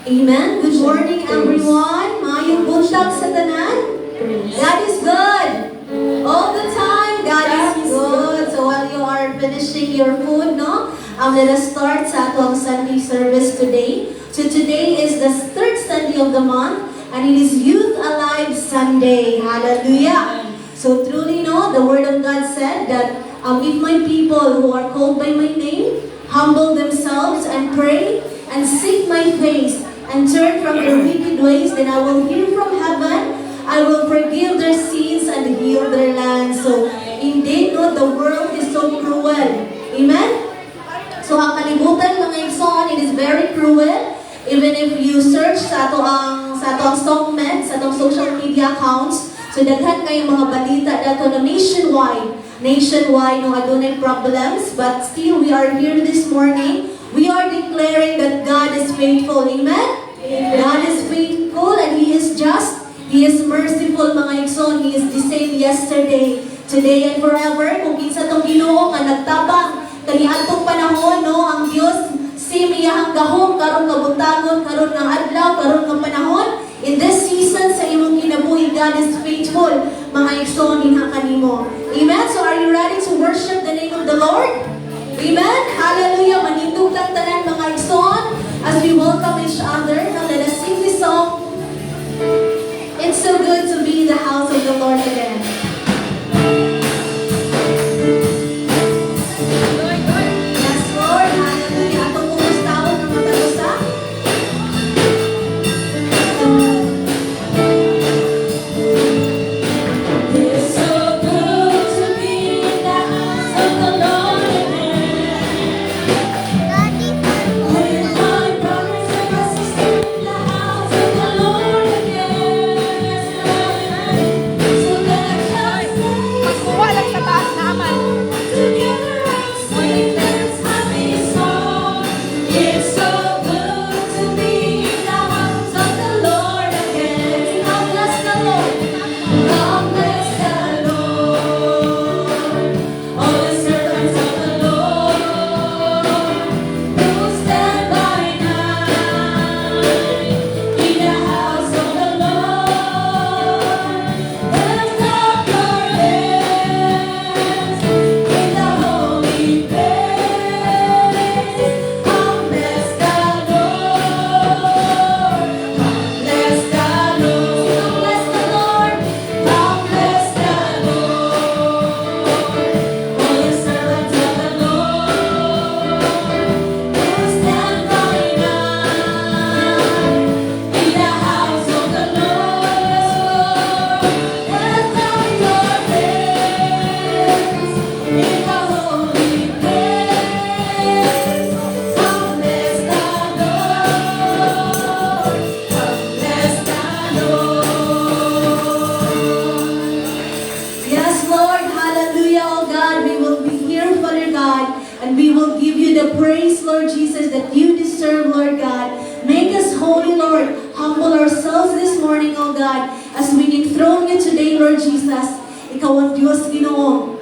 Amen. Good morning, everyone. Mayong buntag sa tanan. God is good. All the time, God is good. So while you are finishing your food, no? Let us start sa atong Sunday service today. So today is the third Sunday of the month, and it is Youth Alive Sunday. Hallelujah. So truly, no, the Word of God said that if my people who are called by my name humble themselves and pray and seek my face and turn from their wicked ways, then I will hear from heaven, I will forgive their sins and heal their land. So indeed, no, the world is so cruel. Amen? So ang kalibutan, mga igsoon, it is very cruel. Even if you search sa atong songmen, sa atong social media accounts, so daghan kayo mga balita dato na nationwide no adunay problems, but still we are here this morning. We are declaring that God is faithful. Amen? God is faithful and He is just. He is merciful, mga igsoon. He is the same yesterday, today, and forever. Kung kinsa tong Ginoo nga nagtabang kaniadtong panahon, no, ang Dios simiyahang gahom karon kabuntagon, karon nga adlaw, karon nga panahon. In this season sa imong kinabuhi, God is faithful, mga igsoon, dinha kanimo. Amen? So are you ready to worship the name of the Lord? Amen? Hallelujah! Manindog lang tanan, mga igsoon, as we welcome each other. Now let us sing this song. It's so good to be in the house of the Lord again. Yes, Lord. Hallelujah. Atong umustawon ng matalusa. It's so good to be in the house of the Lord again. With my brothers and my sisters in the house of the Lord again. So let us Magkuha lang sa taas naman. together and sing this happy song. It's so good to be in the house of the Lord again. God bless the Lord. God bless the Lord. All the servants of the Lord who stand by night in the house of the Lord. Lift up your hands in the holy place. Come bless the Lord. Come bless the Lord. Come bless the Lord. All the servants of the Lord who stand by night in the house of the Lord. Lift up your hands in the holy place. Come bless the Lord. Come bless the Lord. Yes, Lord. Hallelujah, oh God. We will be here, Father God, and we will give you the praise, Lord Jesus, that you deserve, Lord God. Make us holy, Lord. Humble ourselves this morning, oh God, as we enthrone you today, Lord Jesus. Ikaw ang Diyos, Ginoo.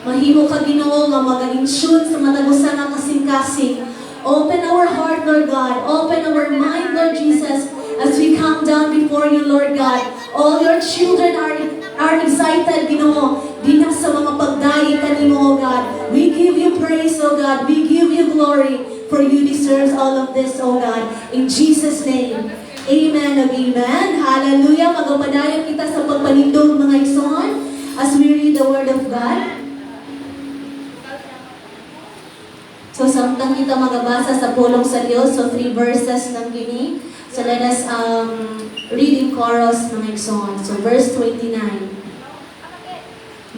Mahimo ka, Ginoo, nga mag-insure sa matagusan ng kasing-kasing. Open our heart, Lord God. Open our mind, Lord Jesus, as we come down before you, Lord God. All your children are excited, Ginoo, dinak sa mga pagdaig kanimo, O God. We give you praise, O God. We give you glory, for you deserve all of this, O God. In Jesus' name, amen and amen. Hallelujah. Magpadayon kita sa pagpanindog, mga igsoon, as we read the Word of God. So, samtang kita magabasa sa pulong sa Diyos, so 3 verses lang kini. So, let us read in chorus, mga igsoon. So, verse 29.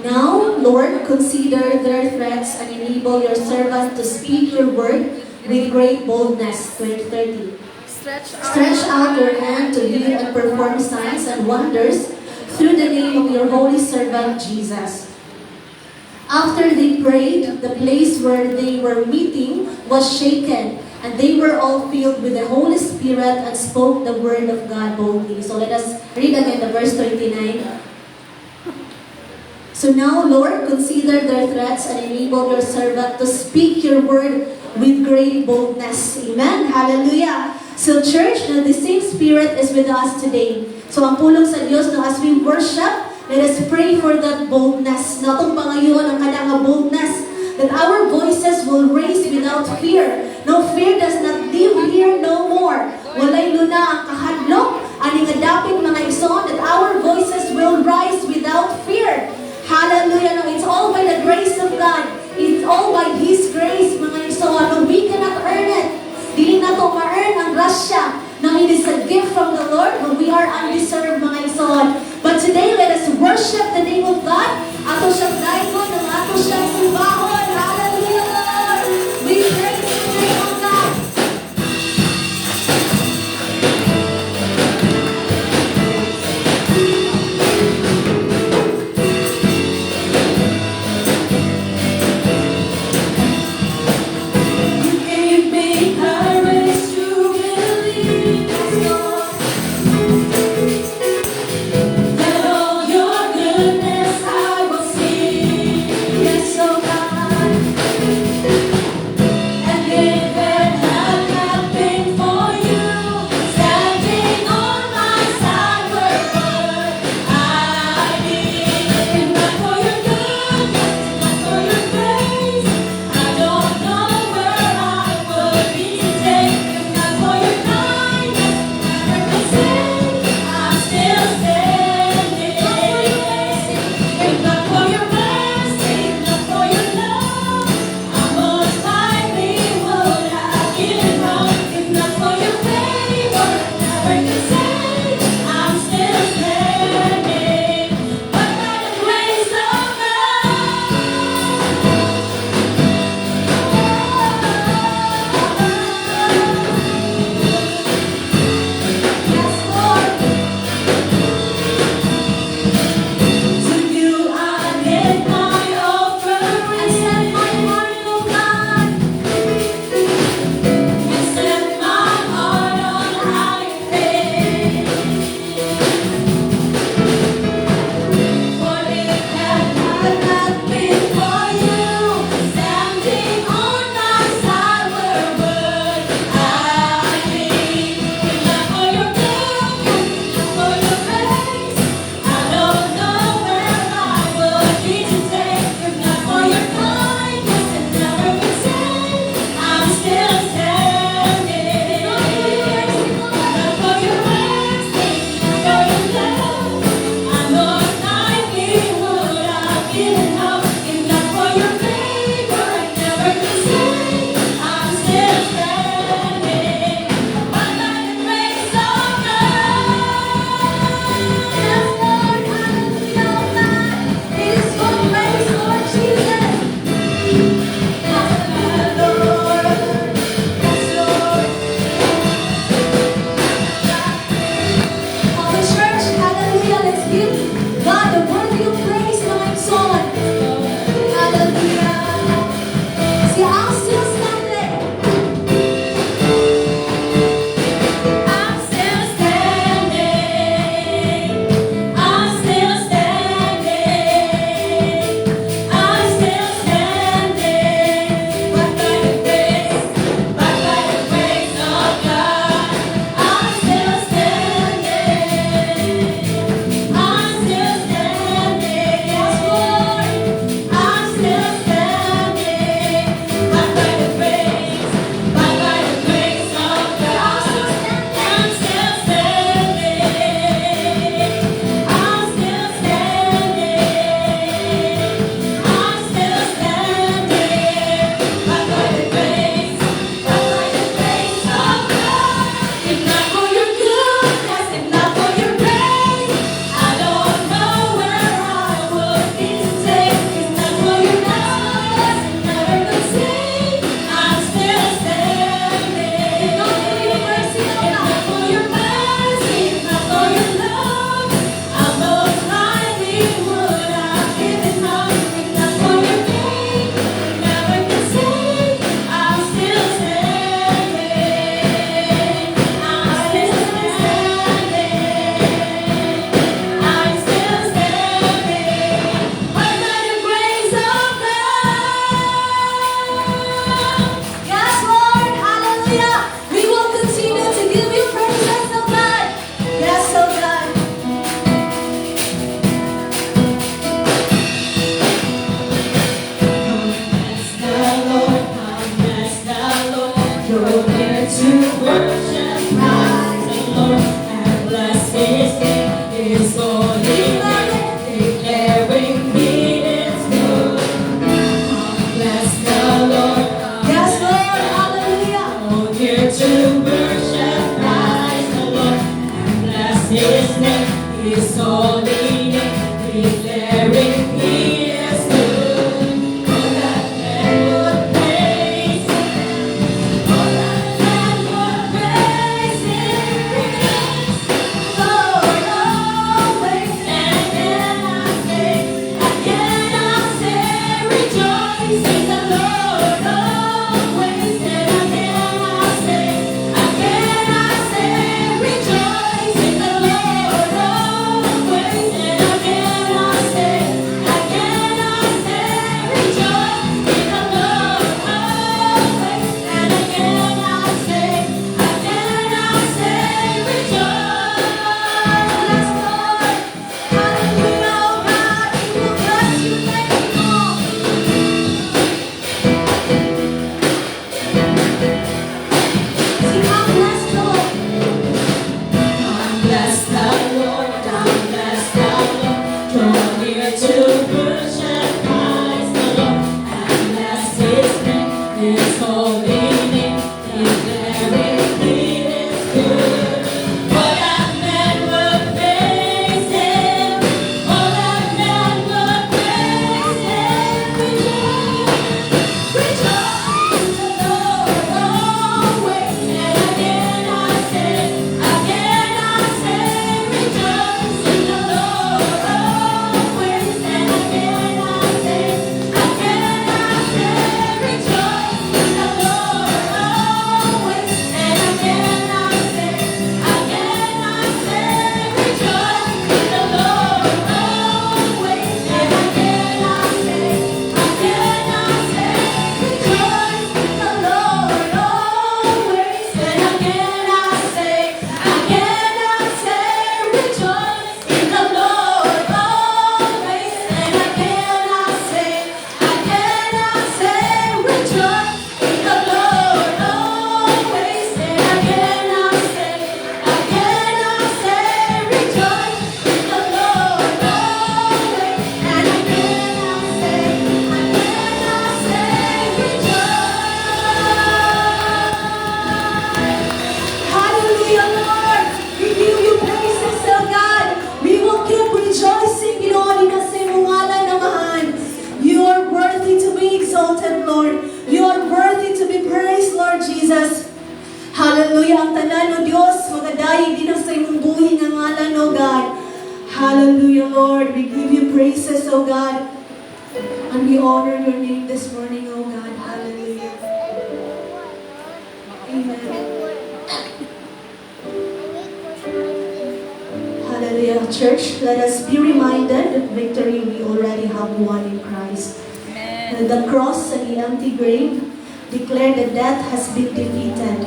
Now, Lord, consider their threats and enable your servant to speak your word with great boldness. 30. Stretch out your hand to heal and perform signs and wonders through the name of your holy servant, Jesus. After they prayed, the place where they were meeting was shaken, and they were all filled with the Holy Spirit and spoke the word of God boldly. So let us read again the verse 29. So now, Lord, consider their threats and enable your servant to speak your word with great boldness. Amen. Hallelujah. So church, no, the same Spirit is with us today. So ang pulong sa Diyos, no, as we worship, let us pray for that boldness. No, itong pangayon, ang kanang boldness, that our voices will raise without fear. No, fear does not live here no more. Walay luna ang kahadlok, aning adapit mga igsoon, that our voices will rise without fear. Hallelujah. No, it's all by the grace of God. It's all by His grace, mga igsoon. No, we cannot earn it. Dili na to ma-earn ang grasya. No, it is a gift from the Lord, but we are undeserved, mga igsoon. But today, let us worship the name of God. Ato siyang daikon, ang ato siyang sumbahon. Hallelujah, Lord. We praise the name of God. You gave me courage to believe, Lord, that all your goodness I will see. Yes, oh God. here to worship Christ the Lord and bless His name. His holy name, declaring He is good. Bless the Lord. Yes, Lord. Hallelujah. Oh, here to worship Christ the Lord and bless His name. His holy name, declaring He is good. Oh, that men would praise Him. Oh, that men would praise Him. Lord, always. And again I say, rejoice in the Lord always. And again I say, rejoice in the Lord always. And again I say, rejoice in the Lord always. And again I say, rejoice. Yes, Lord. Hallelujah, oh God, we will bless you, faithful. Sing, I'm blessed, Lord. I'm blessed, the Lord. I'm blessed, the Lord. Draw near to worship Christ the Lord and bless His name, His holy name, declaring He is good. Oh, that men would praise Him. Oh, that men would praise Him. Rejoice in the Lord always. And again I say, rejoice in the Lord always. And again I say, rejoice in the Lord always. And again I say, rejoice in the Lord always. And again I say, rejoice in the Lord always. And again I say, rejoice in the Lord always. And again I say, rejoice in the Lord always. And again I say, rejoice in the Lord always. And again I say, Hallelujah, Lord. We give you praises, oh God. We will keep rejoicing, Lord, kasi mo ngalan naman. You are worthy to be exalted, Lord. You are worthy to be praised, Lord Jesus. Hallelujah. Ang tanan, o Diyos, magadayi din ang sa imong buhi nga ngalan, O God. Hallelujah, Lord. We give you praises, O God. And we honor your name this morning, O God. Hallelujah. Amen. Hallelujah. Church, let us be reminded that victory we already have won in Christ. And the cross and the empty grave declare that death has been defeated.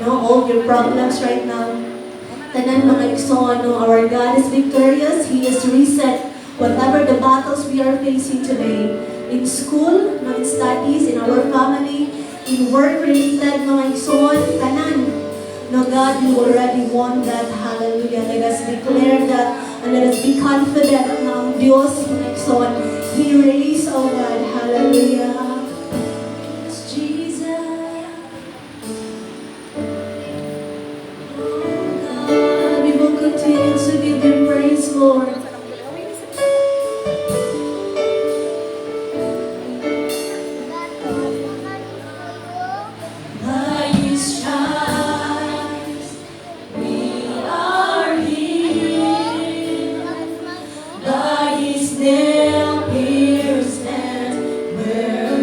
No, all your problems right now, tanan mga igsoon, no, our God is victorious. He is reset whatever the battles we are facing today. In school, no, in studies, in our family, in work-related mga igsoon, tanan. No, God, you already won that. Hallelujah. Let us declare that and let us be confident na ang Diyos, mga igsoon, He raised, oh God. Hallelujah. It's Jesus. Oh God, we will continue to give you praise, Lord. By His stripes we are healed. By His nail-pierced hands we're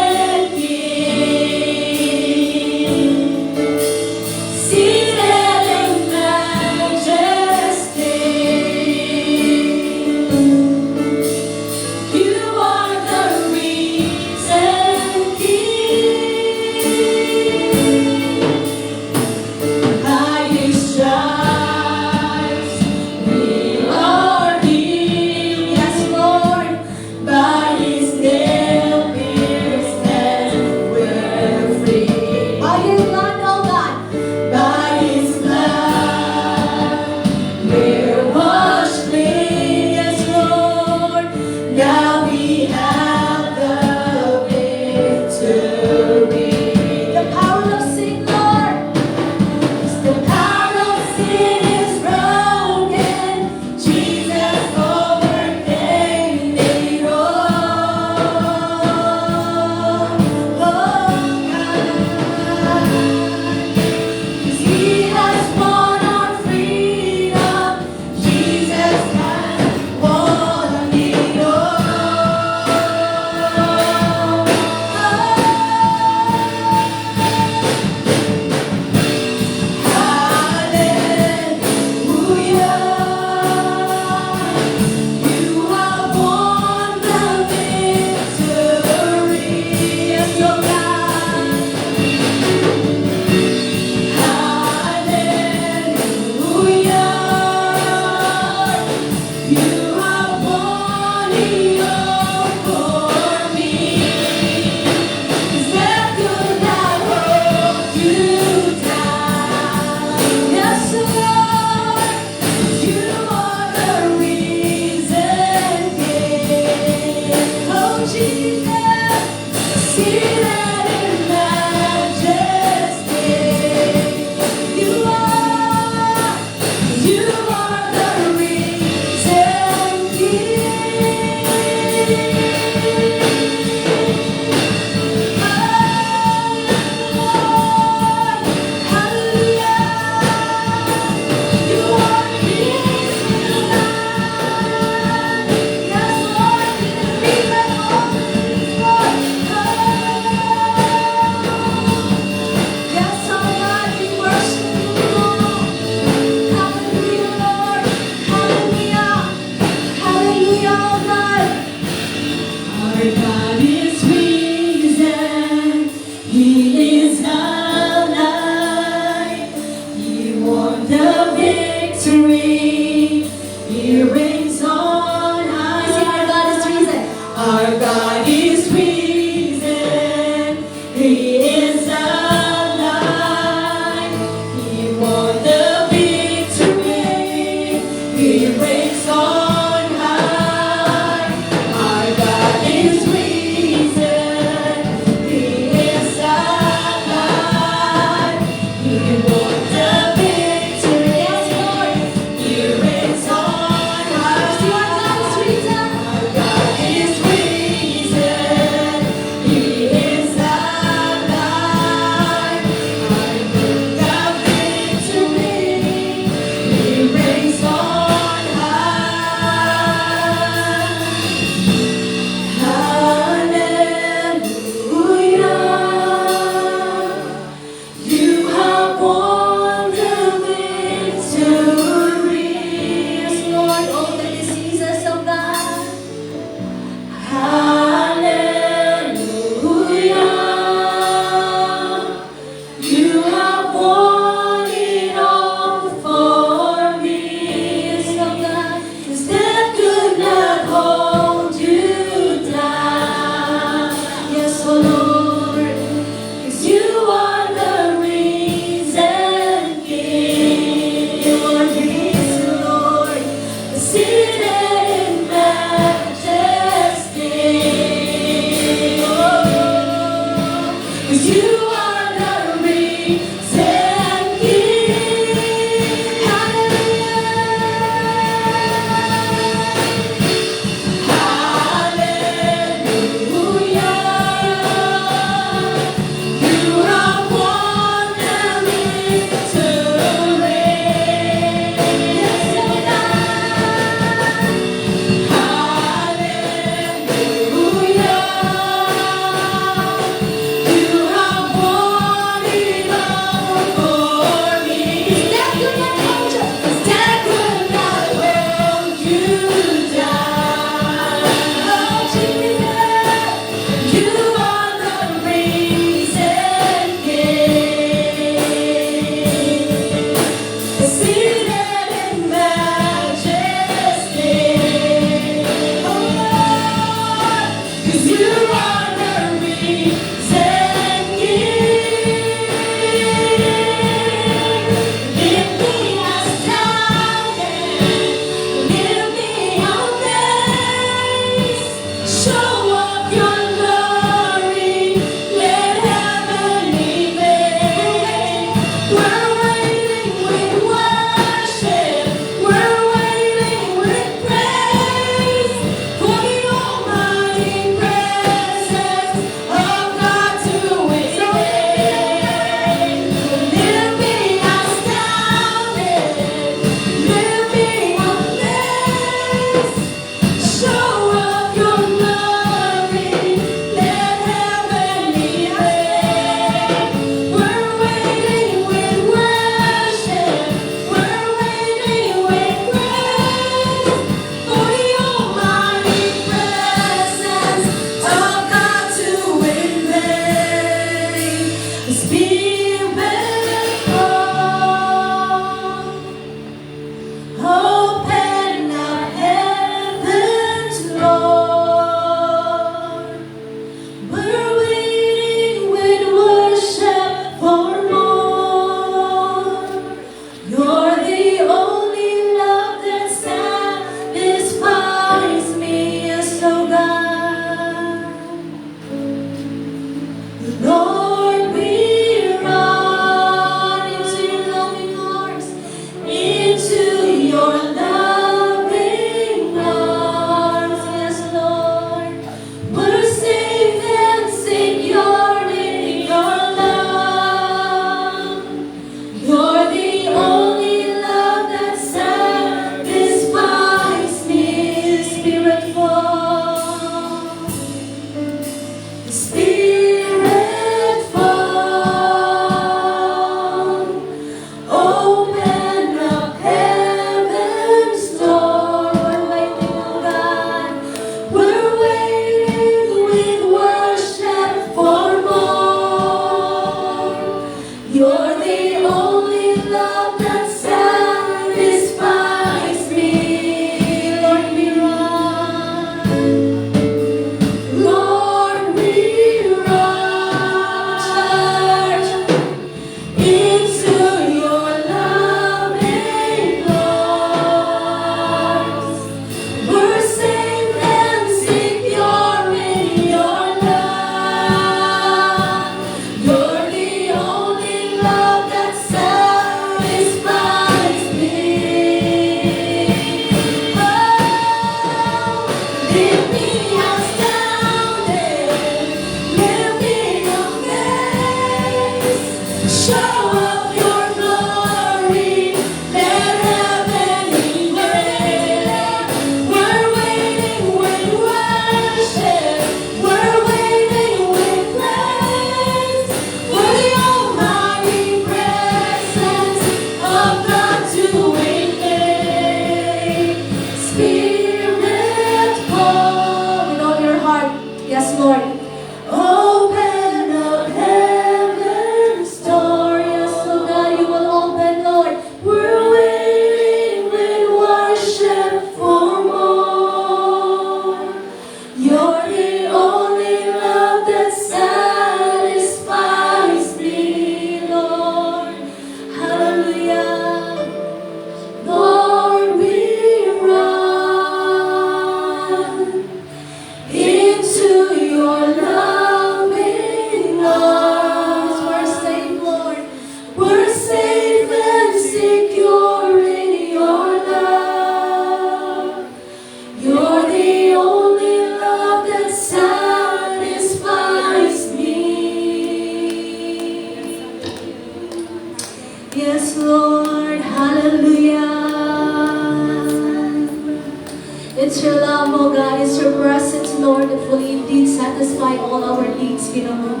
love, O God. It's your presence, Lord, that will indeed satisfy all our needs, Ginoo.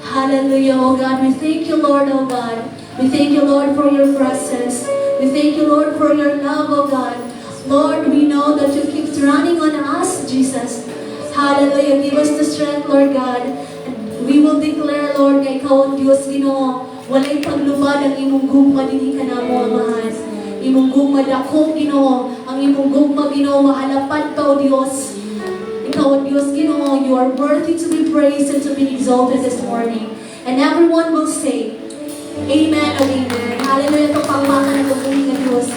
Hallelujah, O God. We thank you, Lord, O God. We thank you, Lord, for your presence. We thank you, Lord, for your love, O God. Lord, we know that you keep running on us, Jesus. Hallelujah. Give us the strength, Lord God. And we will declare, Lord, kay ikaw ang Diyos, Ginoo. Walay paglubad ang imong gugma dinhi kanamo, Amahan. Imong gugma dakong, Ginoo. Ang imong gugma, Ginoo, mahalapad pa, O Diyos. Ikaw ang Diyos, Ginoo. You are worthy to be praised and to be exalted this morning. And everyone will say, Amen o Amen. Hallelujah. Ito pangmakan ng lubuhin ng Diyos.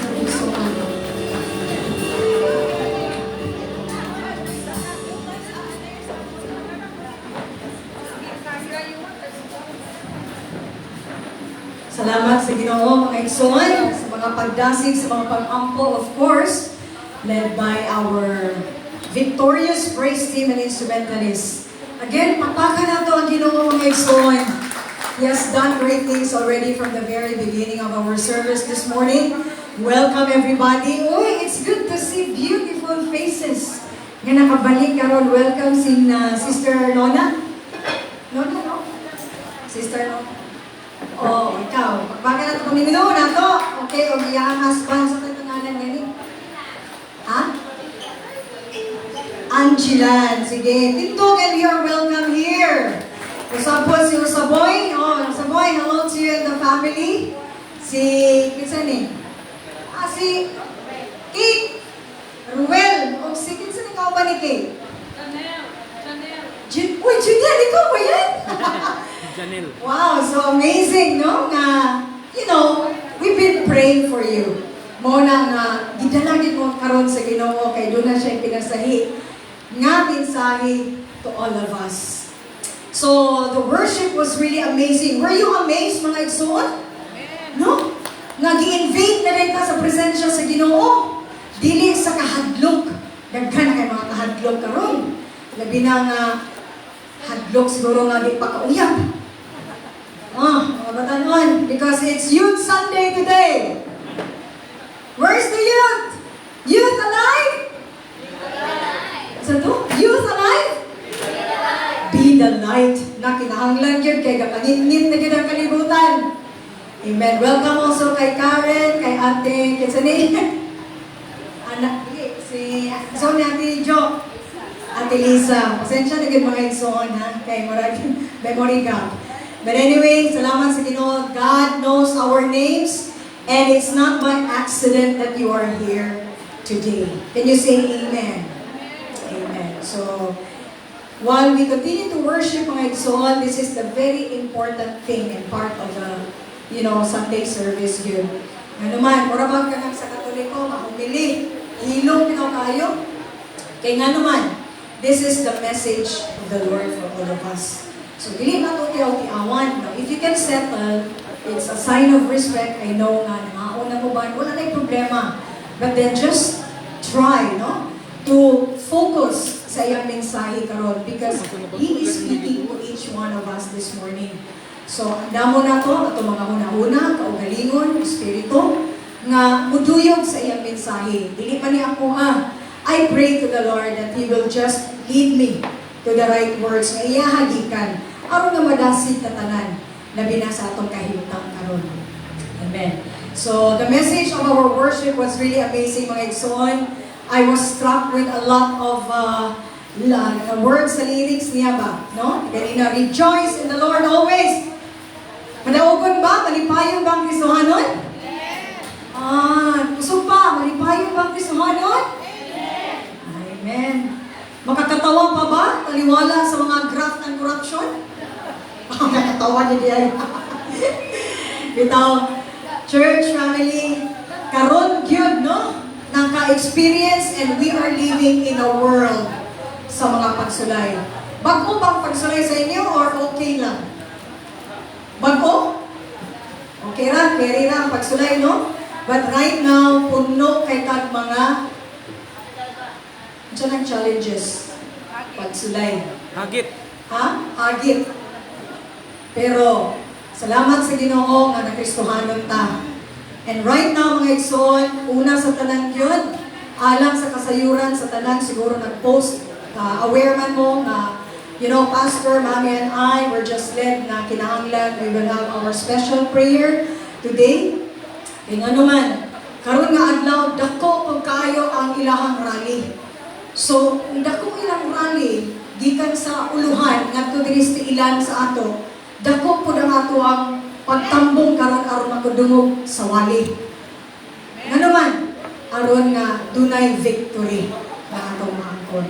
Salamat sa Ginoo, mga igsoon, sa mga pagdasig, sa mga pag-ampo, of course, led by our victorious praise team and instrumentalists. Again, papakan na ito ang Ginoo, mga igsoon. He has done great things already from the very beginning of our service this morning. Welcome everybody. Uy, it's good to see beautiful faces. Nga nakabalik karon. Welcome Sister Nona. Nona, no? Sister Nona. Oh, ikaw. Bakit na ito pamimino na ito? Okay, o iyang husband sa tatanganan ngayon. Ha? Angelan. Sige. Tintog and you're welcome here. Usap po si Usaboy. Oh, Usaboy, hello to you and the family. Si, kinsan eh? Si Kate. Ruel. O, si kinsan ikaw ba ni Kate? Uy, Janelle, ikaw ba yan? Janelle. Wow, so amazing, no? Nga, you know, we've been praying for you. Muna nga, gidalagin mo karon sa Ginoo kay doon na siya pinasahi. Nga mensahe to all of us. So, the worship was really amazing. Were you amazed, mga igsoon? No? Nga gi-invade na rin ka sa presensya sa Ginoo. Dili sa kahadlok. Daghan na kay mga kahadlok karon. Labi na nga, hadlok siguro nga di pa kauyab. Mga batanon, because it's Youth Sunday today. Where's the youth? Youth alive? Sa to? Youth alive? Be the light. Na kinahanglan yun kay kapanginit na kita kalibutan. Amen. Welcome also kay Karen, kay Ate, kay Sani. Anak, si Ate Jo. Ate Lisa. Pasensya na mga igsoon ha. Kay maraming memory ka. But anyway, salamat sa Ginoo. God knows our names. And it's not by accident that you are here today. Can you say amen? Amen. So, while we continue to worship mga igsoon, this is the very important thing and part of the, Sunday service yun. Ano man, mura bang ka sa Katoliko, mahumili, hilong pinaw kayo. Kaya nga naman, this is the message of the Lord for all of us. So, dili na ito tiyaw-tiawan. If you can settle, it's a sign of respect. I know nga, nangauna mo ba? Wala na yung problema. But then just try, to focus sa iyang mensahe karon because He is speaking to each one of us this morning. So, andamo na ito, ito mga una-una, kaugalingon, espiritu, nga muduyog sa iyang mensahe. Dili pa ni ako I pray to the Lord that He will just lead me to the right words nga iyahagikan aron nga madasid ta tanan na binasa atong kahimtang karon. Amen. So the message of our worship was really amazing, mga igsoon. I was struck with a lot of words sa lyrics niya ba, no? Ganina, rejoice in the Lord always. Manaogon ba? Malipayon ba ang Kristohanon? Kusog pa, malipayon ba ang Kristohanon? Amen. Makakatawa pa ba? Taliwala sa mga graft and corruption? Nakatawa niya diyan. Bitaw, church family, karon gyud no? Naka-experience and we are living in a world sa mga pagsulay. Bago bang pagsulay sa inyo or okay lang? Bago? Okay ra, carry ra ang pagsulay, no? But right now, puno kay kag mga challenges. Pagsulay. Hagit. Hagit. Pero, salamat sa Ginoo nga nakristohanon ta. And right now, mga igsoon, una sa tanang yun, alang sa kasayuran sa tanan, siguro nag-post, aware man mo na, you know, Pastor, Mami, and I were just led na kinahanglan. We will have our special prayer today. Kaya nga naman, karon nga adlaw, dako pag kaayo ang ilahang rally. So, dako ilang rally, gikan sa uluhan, ngadto diri sa ilan sa ato, dako po ang ato ang pagtambong karon aron makudungog sa wali. Nga naman, aron nga dunay victory na atong maangkon.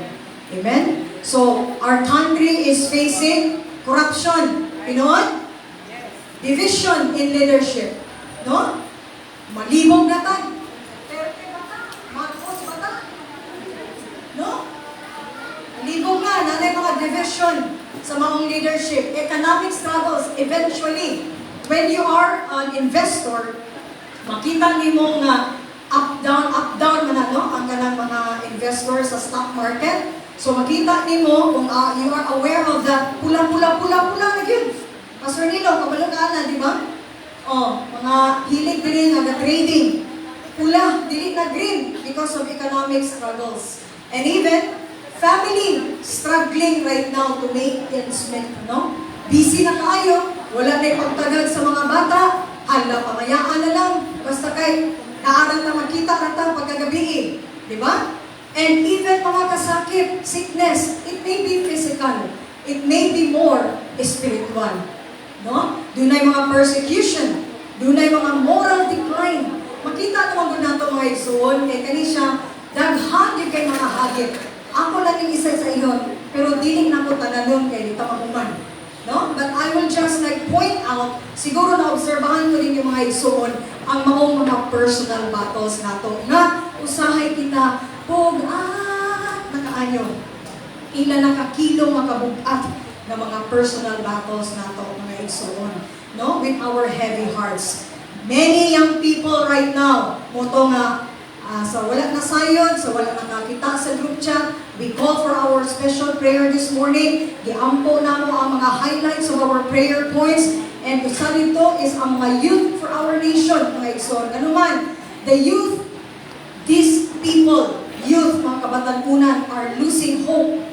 Amen? So, our country is facing corruption. You know what? Division in leadership. No? Malibog na tan. Duterte ba ta? Marcos ba ta? No? Malibog nga, nanay mga division sa maong leadership. Economic struggles, eventually, when you are an investor, makita nimo nga up, down man no? Ang kanang mga investors sa stock market. So makita nimo kung you are aware of that, pula na yun. Pastor Nilo, kabalo ka na, di ba? Oh, mga hilig din nga trading. Pula, dili na green because of economic struggles. And even family struggling right now to make ends meet, no? Busy na kayo, wala na pagtagad sa mga bata, hala, pamayaan na lang. Basta kay naaral na makita natang pagkagabi, di ba? And even mga kasakit, sickness, it may be physical, it may be more spiritual. No? Dunay mga persecution, dunay mga moral decline. Makita naman ko nato mga igsoon, kay kanisya, daghan yung kay mga hagit. Ako lang yung isa sa iyon, pero diling na ko tananon kay dito mahuman. No? But I will just like point out, siguro na obserbahan ko din yung mga igsoon, ang maong mga personal battles nato. Nga, usahay kita, nakaanyo. Ila nakakilo makabugat ng mga personal battles nato, mga igsoon. No? With our heavy hearts. Many young people right now, moto nga, sa wala na sayon, sa wala nakakita sa group chat, we call for our special prayer this morning. Giampo na mo ang mga highlights of our prayer points. And isa dito is ang mga youth for our nation, mga igsoon. Ano man, the youth, these people, youth, mga kabatanunan, are losing hope.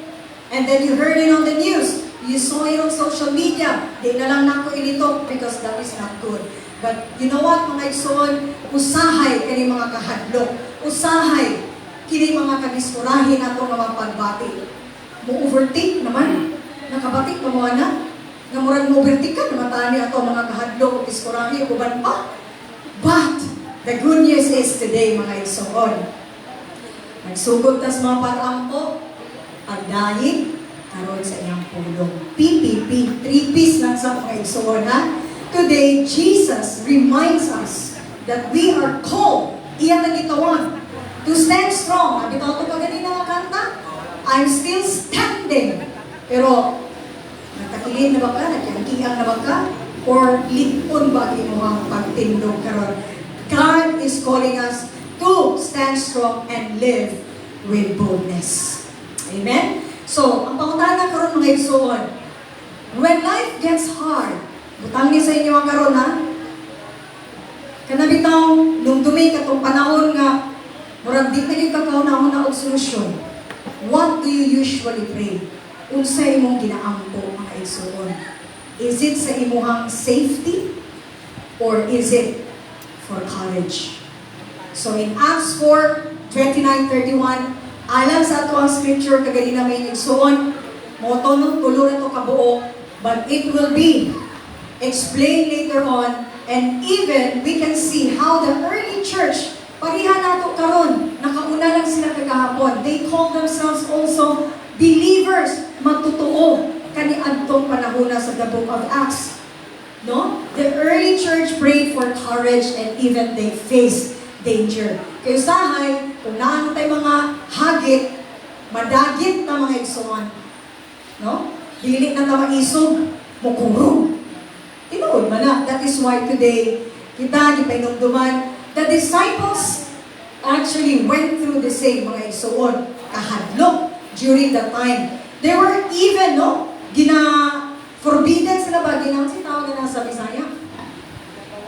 And then you heard it on the news. You saw it on social media. Di na lang nako ilito because that is not good. But you know what, mga igsoon, usahay kini mga kahadlok. Usahay kini mga kaniskurahin ato nga mga pagbati. Mo-overtake naman. Nakabatik na mo na. Nga murag mo-overtake ka, namatani ato mga kahadlok o kiskurahin, uban pa. But, the good news is today, mga igsoon, nagsugod tas mga pag-ampo, pagdahig, karon sa iyang pulong. PPP, 3Ps lang sa mga igsoon, ha? Today, Jesus reminds us that we are called, iyan ang itawan, to stand strong. Bitaw ito pa ganina nga kanta, I'm still standing. Pero, nagtakilin na ba ka? Nagkiyang na ba ka? Or lipon ba ang pagtindog karon? God is calling us to stand strong and live with boldness. Amen? So, ang pangutana karon mga igsoon, when life gets hard, butang niya sa inyo ang karon, ha? Kanabitaw, nung dumi katong panahon nga, murag di na yung kakaunahon na og solusyon. What do you usually pray? Unsa imong ginaampo, mga igsoon? Is it sa imuhang safety? Or is it for courage? So in Acts 4:29-31, alam sa ato ang scripture kaganina may igsoon, moto no tulo na to kabuo, but it will be explained later on, and even we can see how the early church, pariha nato karon, nakauna lang sila kagahapon. They call themselves also believers, magtotoo kaniadtong panahon sa the book of Acts. No? The early church prayed for courage and even they faced danger. Kaya usahay, kung naan tayo mga hagit, madagit na mga igsoon. No? Dili na ta maisog, mukurong. Tinuod man na. That is why today, kita gipainomduman, the disciples actually went through the same mga igsoon, kahadlok during that time. They were even, no? Forbidden sila ba? Ginang tawag na sa Bisaya.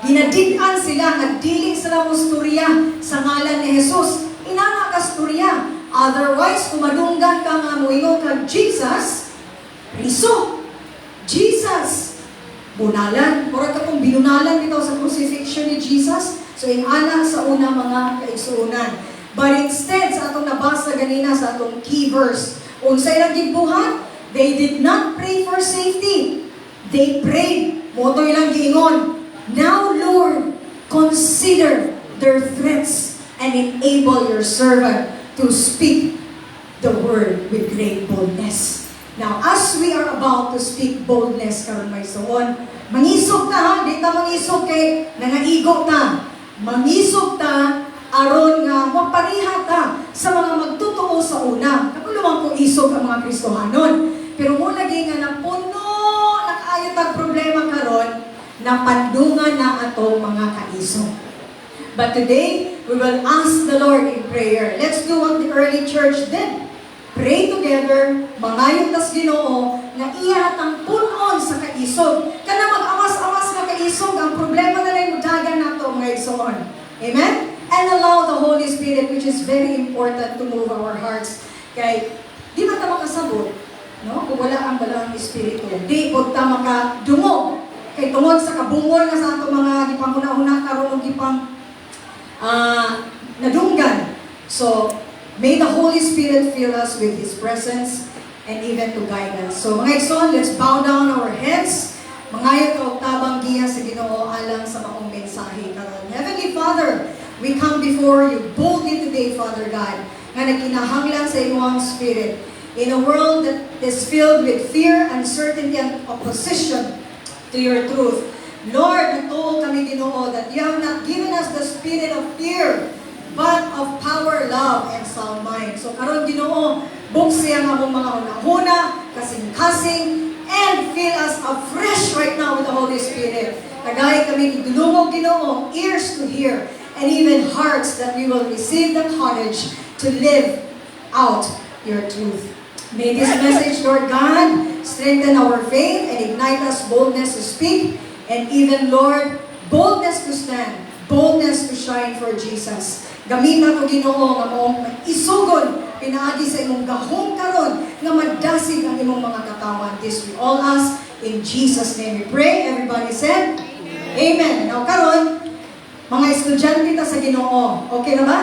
Ginadikan sila, nagdiling sila musturya sa ngalan ni Jesus. Inana kas Otherwise, kung madunggan ka nga muingon kag Jesus, riso. Jesus. Bunalan. Mura ka kung binunalan bitaw sa crucifixion ni Jesus. So, ana sa una mga kaigsuunan. But instead, sa atong nabasa ganina sa atong key verse, unsay ilang gibuhat? They did not pray for safety. They prayed. Moto ilang giingon. Now, Lord, consider their threats and enable your servant to speak the word with great boldness. Now, as we are about to speak boldness karon may suon, mangisog ta ha, di ta mangisog kay nangaigo ta. Mangisog ta aron nga mapariha ta sa mga magtotoo sa una. Kapuluman ko isog ang mga Kristohanon. Pero mo lagi nga na puno nakaayot ang problema karon na pandungan na atong mga kaisog. But today, we will ask the Lord in prayer. Let's do what the early church did. Pray together, mangayon tas Ginoo, nga iya hatang punon sa kaisog. Kana mag-awas-awas nga kaisog, ang problema na lang mudagan nato mga igsoon. Amen? And allow the Holy Spirit, which is very important to move our hearts. Kay, di man ta makasabot, no? Kung wala ang balang Espiritu. Di po ta makadungog. Kay tungod sa kabungol nga sa ato mga gipanguna-una karon og gipang nadunggan. So, may the Holy Spirit fill us with His presence and even to guide us. So, mga igsoon, let's bow down our heads. Mangayon ka og tabang giya sa Ginoo alang sa maong mensahe karon. Heavenly Father, we come before you boldly today, Father God, nga nagkinahanglan sa imong Spirit. In a world that is filled with fear, uncertainty, and opposition to your truth. Lord, natuo kami Ginoo that you have not given us the spirit of fear, but of power, love, and sound mind. So karon Ginoo, buksi ang among mga hunahuna, kasing-kasing, and fill us afresh right now with the Holy Spirit. Tagay kami gidulungog Ginoo, ears to hear, and even hearts that we will receive the courage to live out your truth. May this message, Lord God, strengthen our faith and ignite us boldness to speak, and even, Lord, boldness to stand, boldness to shine for Jesus. Gamitan ko Ginoo nga maong isugod pinaagi sa imong gahong karon nga magdasig ang imong mga katawan. This we all ask in Jesus' name we pray. Everybody said, Amen. Now karon, mga estudyante ta sa Ginoo, okay na ba?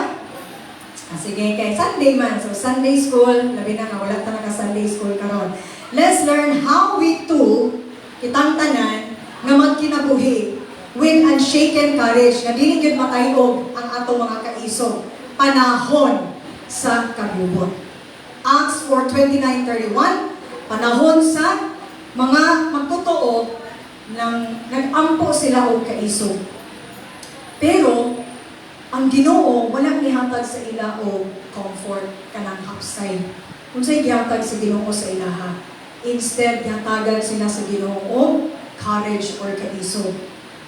Sige, kay Sunday man. So Sunday school, labi na nga wala ta naka-Sunday school karon. Let's learn how we too kitang tanan nga magkinabuhi with unshaken courage nga dili gyud matayog ang atong mga kaisog panahon sa kagubot. Acts 4:29-31, panahon sa mga magtotoo nang nag-ampo sila og kaisog. Pero ang Ginoo wala nihatag sa ila og comfort kanang hapsay. Unsay gihatag sa Ginoo sa ilaha? Instead, gihatagan sila sa Ginoo courage or kaisog.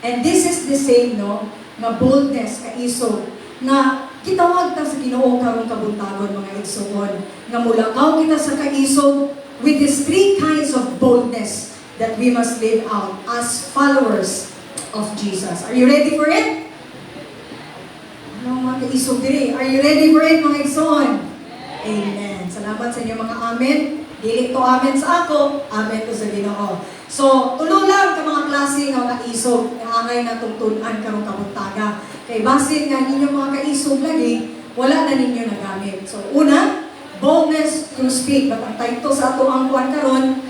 And this is the same, no? Nga boldness, kaisog. Nga kitawag ta sa Ginoo karong kabuntagon mga igsoon. Nga mulakaw kita sa kaisog with these three kinds of boldness that we must live out as followers of Jesus. Are you ready for it? Ano mga kaisog diri? Are you ready for it mga igsoon? Amen. Salamat sa inyo mga amen. Dili to amen sa ako, amen to sa Ginoo. So, tulo lang ka mga klase nga kaisog nga angay na tungtunan karong kabuntaga. Kay basin nga ninyo mga kaisog lagi, wala na ninyo nagamit. So, una, boldness to speak. But ang title sa ato ang kuwan karon,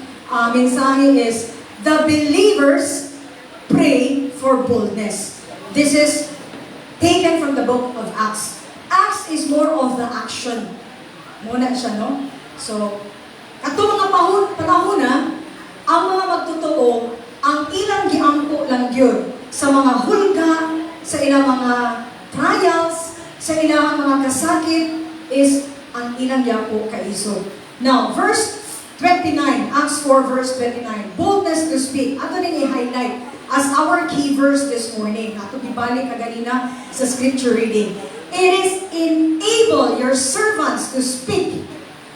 mensahe is, the believers pray for boldness. This is taken from the book of Acts. Acts is more of the action. Muna siya, no? So, ato mga panahon na, ang mga magtotoo, ang ilang giampo lang yun sa mga hulga, sa ilang mga trials, sa ilang mga kasakit, is ang ilang giampo kaisog. Now, verse 29, Acts 4 verse 29, boldness to speak. Ato rin i-highlight as our key verse this morning. Ato ibalik kaganina sa scripture reading. It is enable your servants to speak.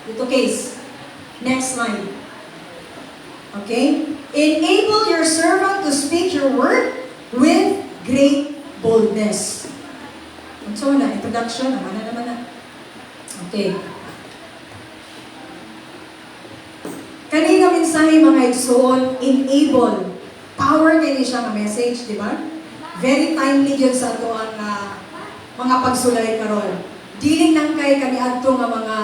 Ito case. Next slide. Okay? Enable your servant to speak your word with great boldness. So na, introduction, naman na. Okay. Kanina mensahe mga igsoon, enable. Power kayo siya nga message, di ba? Very timely yun sa ato ang mga pagsulay karon. Dealing lang kay kami adto nga mga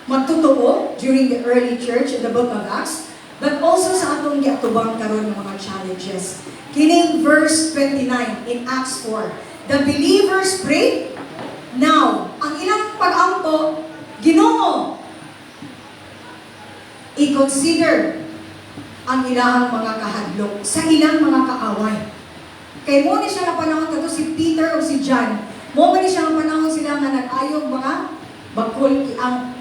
magtutuo during the early church in the book of Acts, but also sa atong giatubang karon ng mga challenges. Kining verse 29 in Acts 4. The believers prayed. Now, ang ilang pag-ampo, Ginoo, i-consider ang ilang mga kahadlok sa ilang mga kaaway. Kay mo ni siya nga panahon kato si Peter o si John. Mo ni siya nga panahon sila nga nag-ayong mga bakul kiang.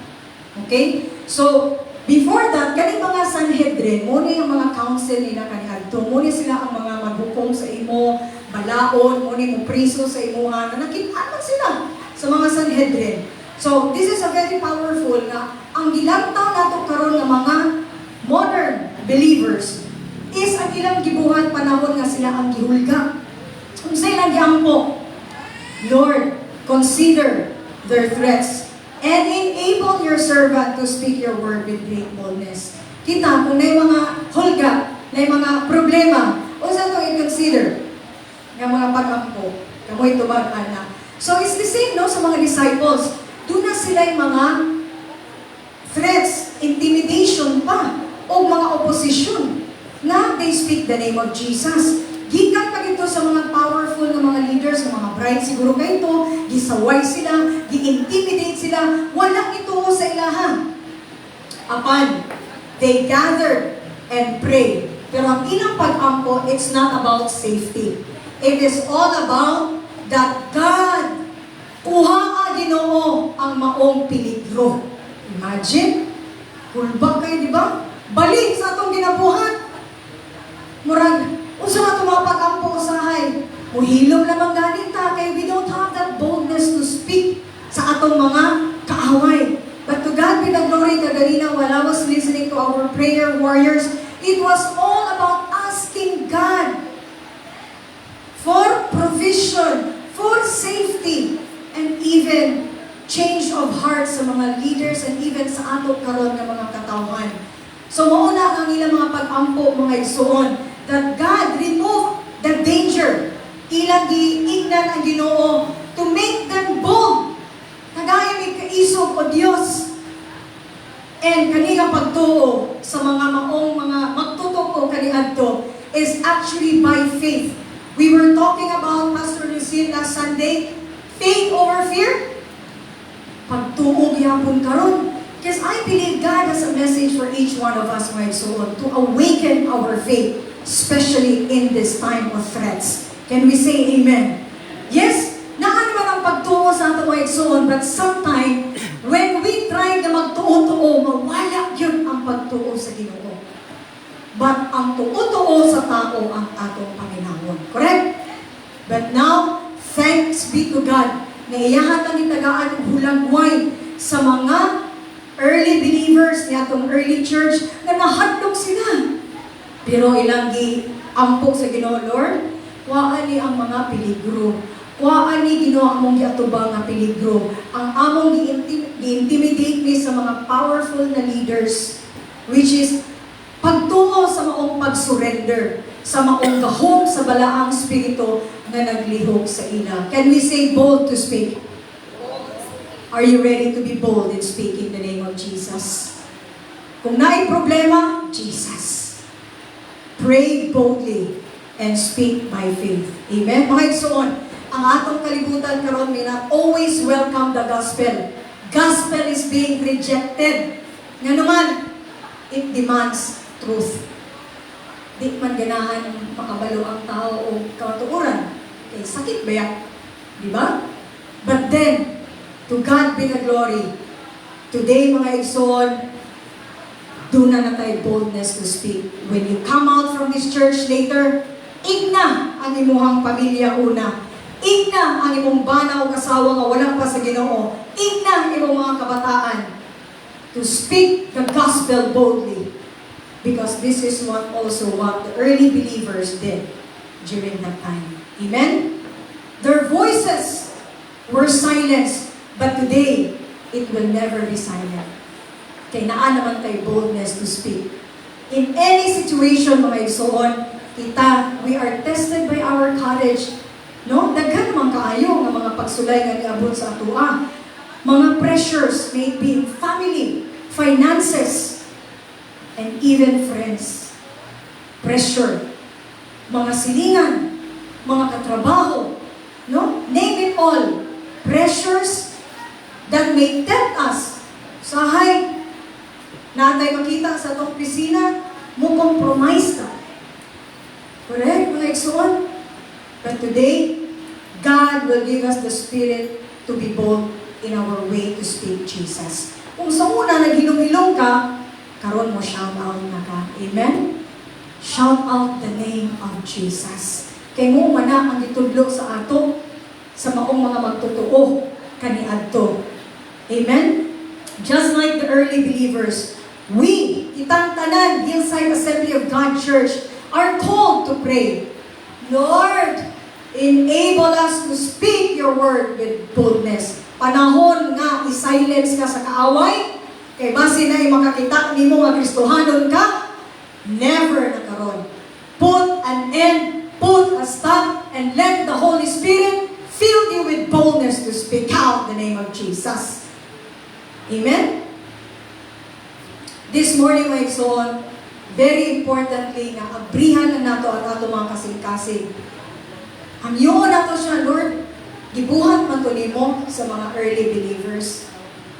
Okay? So, before that, kani mga Sanhedrin, mo ni ang mga council nila kaniadto. Mo ni sila ang mga maghukom sa imo, balaod, mo ni mo priso sa imuha. Nakita sila sa mga Sanhedrin. So, this is a very powerful na ang gilantaw nato karon nga mga modern believers is ang ilang gibuhat panahon nga sila ang gihulga. Kung sa ilang giampo, Lord, consider their threats and enable your servant to speak your word with great boldness. Kita, kung may mga hulga, may mga problema, o saan ito i-consider? Ng mga pag-ampo, kamoy tumagaan na. So, it's the same, no, sa mga disciples. Doon na sila yung mga threats, intimidation pa, o mga opposition na they speak the name of Jesus. Gikan pa ito sa mga powerful na mga leaders, ng mga bright siguro kayo ito, gisaway sila, gi-intimidate sila, walang ito sa ilahan. Apan, they gathered and prayed. Pero ang ilang pag-ampo, it's not about safety. It is all about that God, kuha Ginoo ang maong peligro. Imagine, kulba kayo, di ba? Balik sa atong ginabuhat. Murag, unsa na tumapag ang usahay. Muhilom lamang ganin ta, kaya we don't have that boldness to speak sa atong mga kaaway. But to God be the glory, kaganina, while I was listening to our prayer warriors, it was all about asking God for provision, for safety, and even change of heart sa mga leaders and even sa ato karon nga mga katawhan. So mauna ang ilang mga pag-ampo, mga igsoon, that God remove the danger. Ilang giingnan ang Ginoo to make them bold. Kagaya may kaisog o Dios. And kanina pagtuo sa mga maong mga magtutuo kaniadto is actually by faith. We were talking about Pastor Lucille last Sunday, faith over fear. Pagtuo gyapon karon. Because I believe God has a message for each one of us, my soul, to awaken our faith, especially in this time of threats. Can we say amen? Yes, naan naman ang pagtuo sa ato mga igsoon, but sometimes, when we try na magtuo-tuo, mawala yun ang pagtuo sa Ginoo. But ang tuo-tuo sa tao ang atong Panginoon. Correct? But now, thanks be to God, na iyahatan ni tagaan ng hulagway sa mga early believers ni atong early church na nahadlok sila. Pero ilang giampok sa Ginoo, Lord, kuhaan ni ang mga peligro. Kuhaan ni Ginoo among giatubang nga peligro. Ang among gi-intimidate ni sa mga powerful na leaders, which is pagtuo sa maong pag-surrender, sa maong gahom sa balaang spirito na naglihok sa ila. Can we say bold to speak? Are you ready to be bold in speaking the name of Jesus? Kung naay problema, Jesus. Pray boldly and speak by faith. Amen? Mga igsoon, ang atong kalibutan karon may not always welcome the gospel. Gospel is being rejected. Nga naman, it demands truth. Di man ganahan makabalo ang tao o katuuran. Kay sakit ba yan? Di ba? But then, to God be the glory. Today, mga igsoon, do na tayo boldness to speak. When you come out from this church later, igna ang imuhang pamilya una. Igna ang imong bana o kasawa nga walang pa sa Ginoo. Igna ang imong mga kabataan to speak the gospel boldly. Because this is also what the early believers did during that time. Amen? Their voices were silenced, but today, it will never be silent. Kay naa naman tay boldness to speak. In any situation, mga igsoon, kita, we are tested by our courage. No? Daghan naman kaayo nga mga pagsulay nga niabot sa atua. Mga pressures, may it be in family, finances, and even friends. Pressure, mga silingan, mga katrabaho, no? Name it all. Pressures that may tempt us. Sahay, natay makita sa itong pisina, mo compromise ka. Correct, mga igsoon? But today, God will give us the spirit to be bold in our way to speak Jesus. Kung sa una naghilong-hilong ka, karon mo shout out na ka. Amen? Shout out the name of Jesus. Kay mo mana ang gitudlo sa ato sa maong mga magtotoo kaniadto. Amen? Just like the early believers, we, kitang tanan, Hillside Assembly of God Church, are called to pray. Lord, enable us to speak your word with boldness. Panahon nga i-silence ka sa kaaway, kay base na makakita nimo nga Kristohanon ka, never na karon. Put an end, put a stop, and let the Holy Spirit fill you with boldness to speak out the name of Jesus. Amen? This morning, my son, very importantly, nga abrihan na nato ang ato mga kasing-kasing. Hamyoon nato siya, Lord, gibuhat man to nimo sa mga early believers.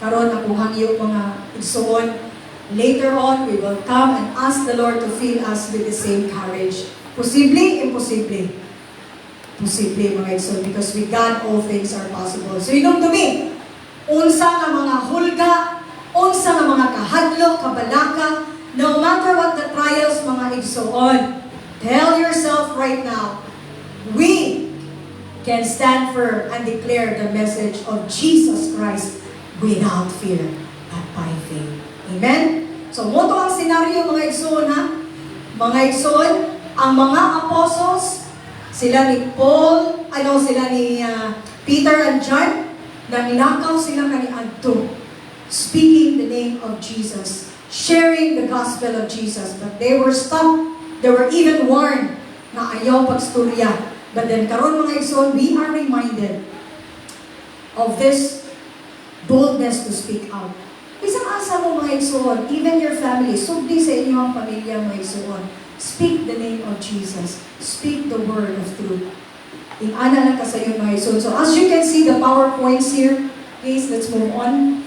Karon ako hangyo mga igsoon. Later on, we will come and ask the Lord to fill us with the same courage. Posible, imposible. Posible, mga igsoon, because with God, all things are possible. So, inom to me, unsa nga mga hulga, unsa nga mga kahadlok, kabalaka, no matter what the trials, mga igsoon, tell yourself right now, we can stand firm and declare the message of Jesus Christ without fear, but by faith. Amen? So, mo to ang senaryo, mga igsoon, ha? Mga igsoon, ang mga apostles, sila ni Paul, sila ni Peter and John, nanglakaw sila kaniadto, speaking the name of Jesus, sharing the gospel of Jesus, but they were stopped. They were even warned na ayaw pagstorya. But then, karon mga igsoon, we are reminded of this boldness to speak out. Isang asa mo mga igsoon, even your family, sugdi sa inyong pamilya mga igsoon, speak the name of Jesus. Speak the word of truth. Ingana lang ka sa iyo mga igsoon. So as you can see the PowerPoints here, please, let's move on.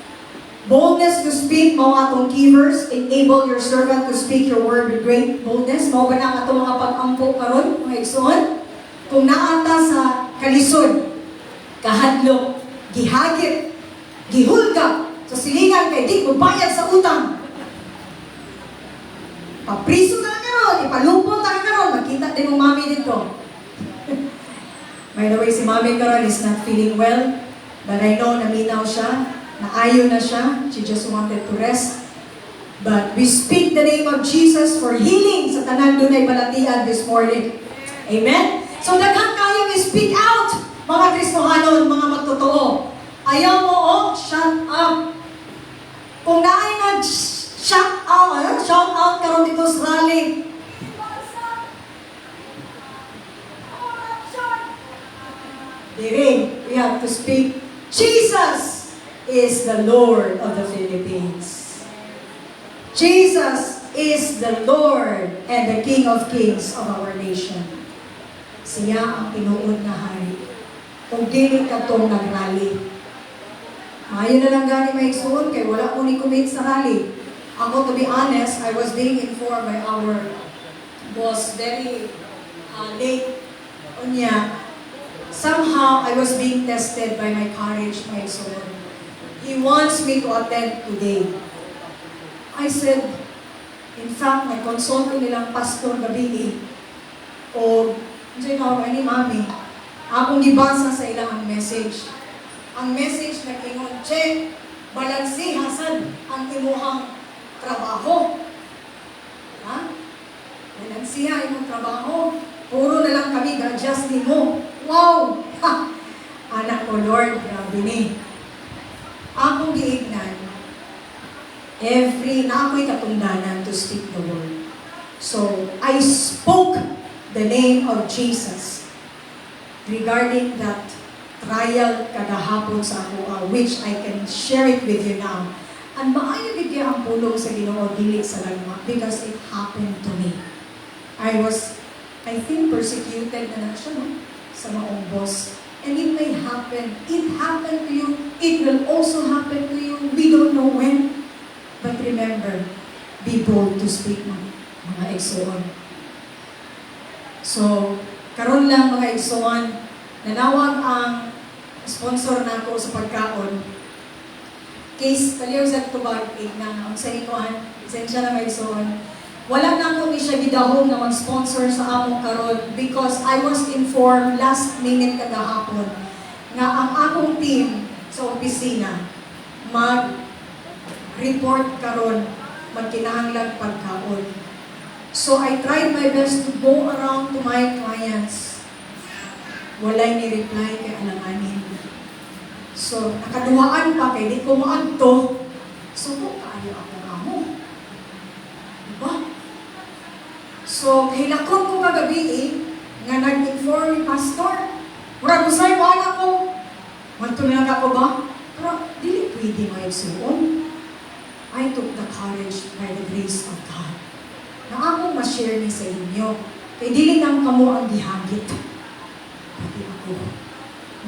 Boldness to speak, mga atong keywords, enable your servant to speak your word with great boldness. Mao ba na atong mga pag-ampo karon mga igsoon? Kung naata sa kalisod, kahadlok, gihagit, gihulga, sa silingan kay di magbayad sa utang. Papriso na lang karon, ipalupon na lang karon, makita din mo mami dito. By the way, si mami karon is not feeling well, but I know naminaw siya, naayo na siya, she just wanted to rest. But we speak the name of Jesus for healing sa tanan dunay balatian this morning. Amen? So daghang kayo speak out, mga Kristohanon, mga magtotoo. Ayaw mo, shut up. Kung naay nag-shout out karon dito sa rally. Dire, we have to speak, Jesus is the Lord of the Philippines. Jesus is the Lord and the King of Kings of our nation. Siya ang tinuod na hari. Kung dili ka itong nag-rally. Ayaw na lang gani may igsoon kay wala ko ni commit sa rally. Ako, to be honest, I was being informed by our boss very late on niya. Somehow, I was being tested by my courage, my igsoon. He wants me to attend today. I said, in fact, nag-consult ko nilang pastor gabi o ni mami, akong gibasa sa ilang message. Ang message na ingon, check, balansihasan ang imuhang trabaho. Ha? Balansiha imong trabaho. Puro na lang kami ga-adjust ni mo. Wow! Ha! Anak ko, Lord, grabe ni. Akong giignan, na ako'y katungdanan to speak the word. So, I spoke the name of Jesus regarding that trial kadahapon sa ako, which I can share it with you now. And maayo bigyan ang pulong sa Ginoo dili sa lagma because it happened to me. I think, persecuted na siya, no? Sa maong boss. And it may happen. It happened to you. It will also happen to you. We don't know when. But remember, be bold to speak, mga igsoon. So, karon lang mga igsoon, nanawag ang sponsor na ako sa pagkaon. Case, paliw sa tubag, na ang sa ikuan, isensya na mga igsoon. Wala na ako ni siya gidahong na mag-sponsor sa among karon because I was informed last minute kadahapon nga ang akong team sa opisina mag-report karon magkinahanglan pagkaon. So I tried my best to go around to my clients. Walay ni reply kay alanganin. So nakaduhaan pa kay di ko maadto. So kaayo ako amo. Diba? So, hilakon ko kagabi nga nag-inform ni Pastor. Murag usay mo anak ko. Magtulang ako ba? Pero, dili pwede maigsuon. I took the courage by the grace of God. Na akong ma-share ni sa inyo. Kay dili nang kamo ang gihagit. Pati ako.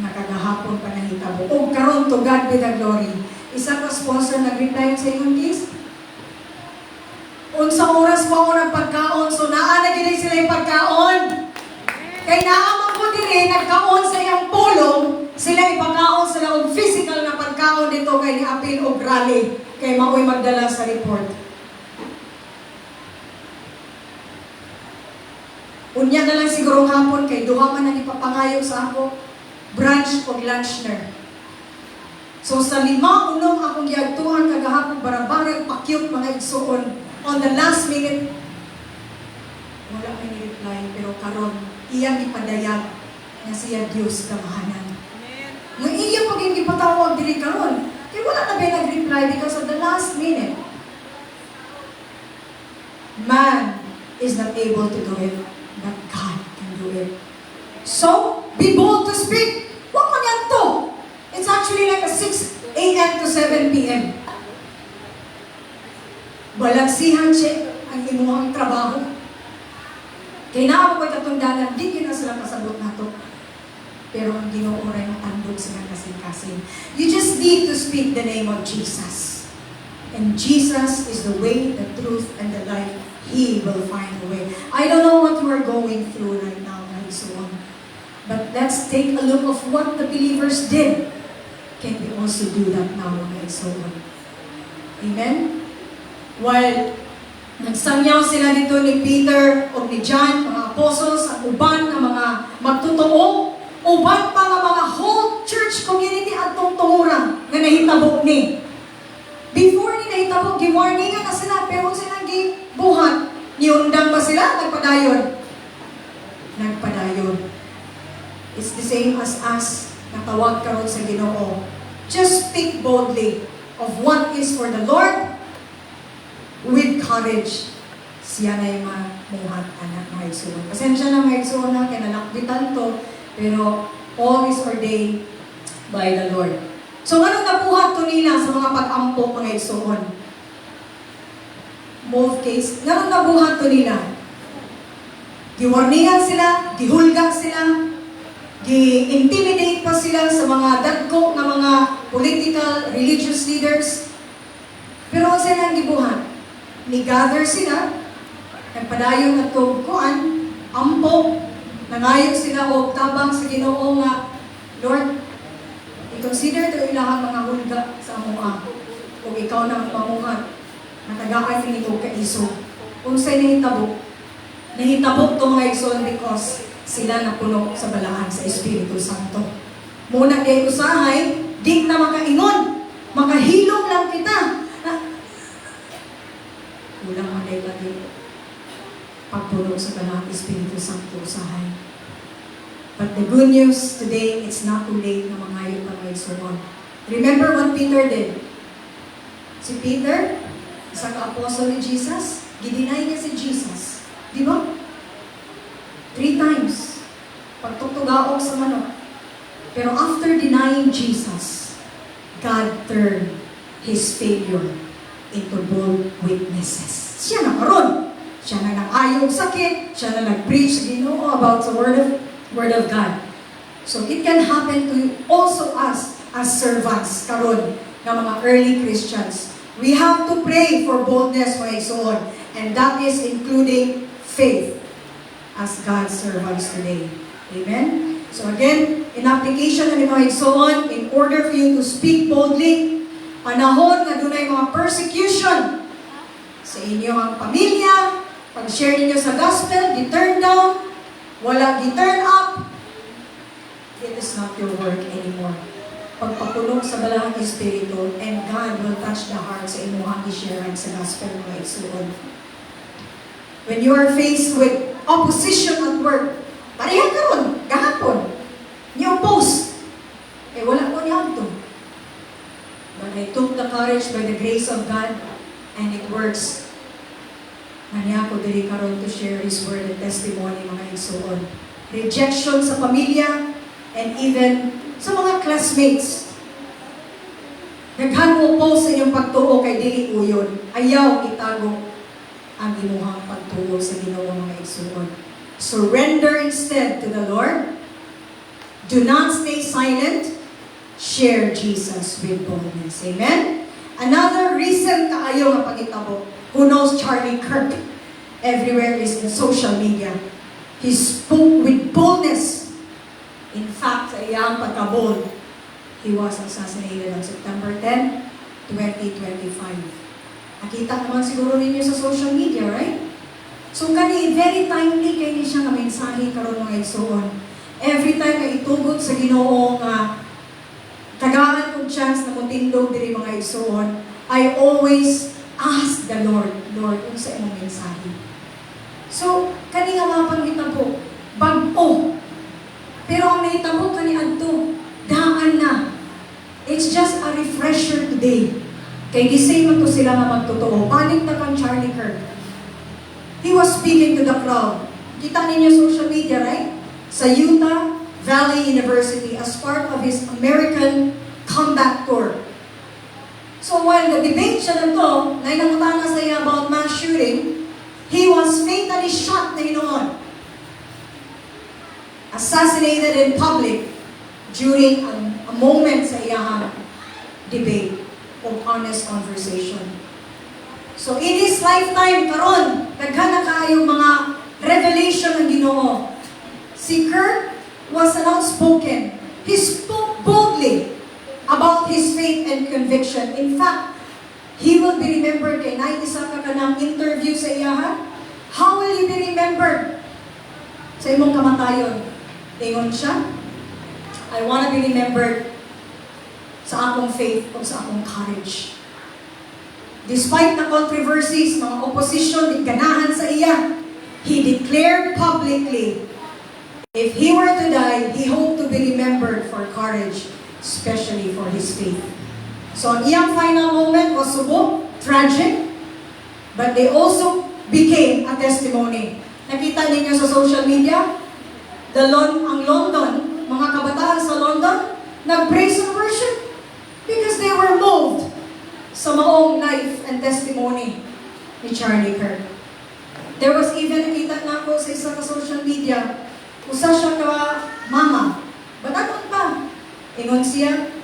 Nakagahapon pa nahitabo. O karon to God be the glory. Isa ka sponsor nag-reply sa inyong case. Unsang oras pa ako ng pagkaon, so naana din sila yung pagkaon. Kay naamang ko din nagkaon sa iyang pulong, sila ipakaon sila og physical na pagkaon dito kay ni Apil o Rally, kay mao'y magdala sa report. Unya na lang siguro hapon, kay duha man ang ipapangayo sa ako, brunch o lunchner. So sa 5 unong akong giagtuhan kagahapon, barang-barang pakyut mga igsuon. On the last minute, wala may reply, pero karon iyang ipadayag na siya Diyos kamahanan. Nung iyang paging ipatawag dili karon, kaya wala na ba nag-reply because of the last minute. Man is not able to do it, but God can do it. So, be bold to speak. Huwag mo niyan to. It's actually like a 6 a.m. to 7 p.m. Balagsihan siya ang imuhang trabaho. Kaya na ako ko'y katungdanan, di na sila kasabot na to. Pero ang Ginoo ray matandog sila kasing-kasing. You just need to speak the name of Jesus. And Jesus is the way, the truth, and the life. He will find a way. I don't know what you are going through right now, and so on. But let's take a look of what the believers did. Can we also do that now, and so on? Amen? While nagsangyaw sila dito ni Peter o ni John, mga apostles, ang uban ng mga magtutoo, uban pa ng mga whole church community at tungtunguran na nahitabo ni. Before ni nahitabo, giwarningan na sila, pero sila gibuhat. Niundang ba sila? Nagpadayon. Nagpadayon. It's the same as us, natawag karon sa Ginoo. Just speak boldly of what is for the Lord. With courage, siya na yung mamuhat anak mga igsoon. Pasensya na mga igsoon na, kinalakbitan to, pero all is ordained by the Lord. So, anong nabuhat to nila sa mga pag-ampo mga igsoon? Both case, anong nabuhat to nila? Giwarningan sila, gihulga sila, gi-intimidate pa sila sa mga dagko na mga political, religious leaders. Pero sila ang gibuhat. Ni-gather sila, nagpadayon at kuan, ampo, nangayon sila o tabang sa Ginoo nga, Lord, i-consider ito ilahang mga hulga sa amuha. Kung ikaw na ang mamuhat, natagaan nito ka iso. Kung sa'y nahitabok to mga igsoon because sila napuno sa balahan sa Espiritu Santo. Muna kay usahay, di na makaingon, makahilom lang kita. Ulang manay lagi pagpuno sa balahan Espiritu Santo usahay. But the good news today, it's not too late na mangayon pa mga igsoon. Remember what Peter did? Si Peter, Isa ka apostle ni Jesus, gidinay niya si Jesus. Di ba? 3 times. Pagtutugaok sa manok. Pero after denying Jesus, God turned his failure into bold witnesses. Siya na karon. Siya na nang-ayog sakit. Siya na nag-preach, about the Word of God. So it can happen to also us as servants karon ng mga early Christians. We have to pray for boldness, mga igsoon. And that is including faith as God's servants today. Amen? So again, in application ng mga igsoon, in order for you to speak boldly, panahon na dunay mga persecution sa inyong pamilya, pag-share ninyo sa gospel, gi-turn down, wala gi-turn up, it is not your work anymore. Pagpapunog sa balahang Espiritu, and God will touch the heart sa inyong i-share sa gospel mga igsoon. When you are faced with opposition at work, pareha karon, gahapon, niyo post, wala ko niya ito. But I took the courage by the grace of God, and it works. Maniya ko diri karon to share His word and testimony mga igsoon. Rejection sa pamilya, and even sa mga classmates. Daghan mo po sa inyong pagtuo kay dili uyon. Ayaw itago ang imuhang pagtuo sa Ginoo mga igsoon. Surrender instead to the Lord. Do not stay silent. Share Jesus with boldness. Amen? Another recent kaayo nga pangitabo. Who knows Charlie Kirk? Everywhere is in social media. He spoke with boldness. In fact, sa iyang pagkabold, he was assassinated on September 10, 2025. Nakita naman siguro ninyo sa social media, right? So, very timely kayo ni siya nga mensahe karon mga igsoon. Every time na itugot sa Ginoo nga tagaan kong chance na mutindog diri mga igsoon, I always ask the Lord, unsa imong mensahe? So, kani nga mga panghitabo, bag-o. Pero ang nahitabo kani adto, daan na. It's just a refresher today. Kay gisay man to sila nga magtotoo. Balik na kang Charlie Kirk. He was speaking to the crowd. Kita ninyo social media, right? Sa Utah Valley University as part of his American comeback tour. So while the debate siya na to, na inangutana sa iya about mass shooting, he was fatally shot na hinoon. Assassinated in public during a moment sa iyang debate of honest conversation. So in his lifetime, karon, daghan na kaayong mga revelation ng Ginoo. Si Kirk was an outspoken. He spoke boldly about his faith and conviction. In fact, he will be remembered kay na isa ka kanang interview sa iyahan. How will you be remembered? Sa imong kamatayon. Tingon siya, I want to be remembered sa akong faith o sa akong courage. Despite the controversies, mga opposition, ganahan sa iya, he declared publicly, if he were to die, he hoped to be remembered for courage, especially for his faith. So ang iyang final moment was subok, tragic, but they also became a testimony. Nakita ninyo sa social media, ang London, mga kabataan sa London, nag-praise and worship because they were moved sa maong life and testimony ni Charlie Kirk. There was even, nakita na ako sa isa ka social media, usa siya ka mama, batagon pa. Ingon siya,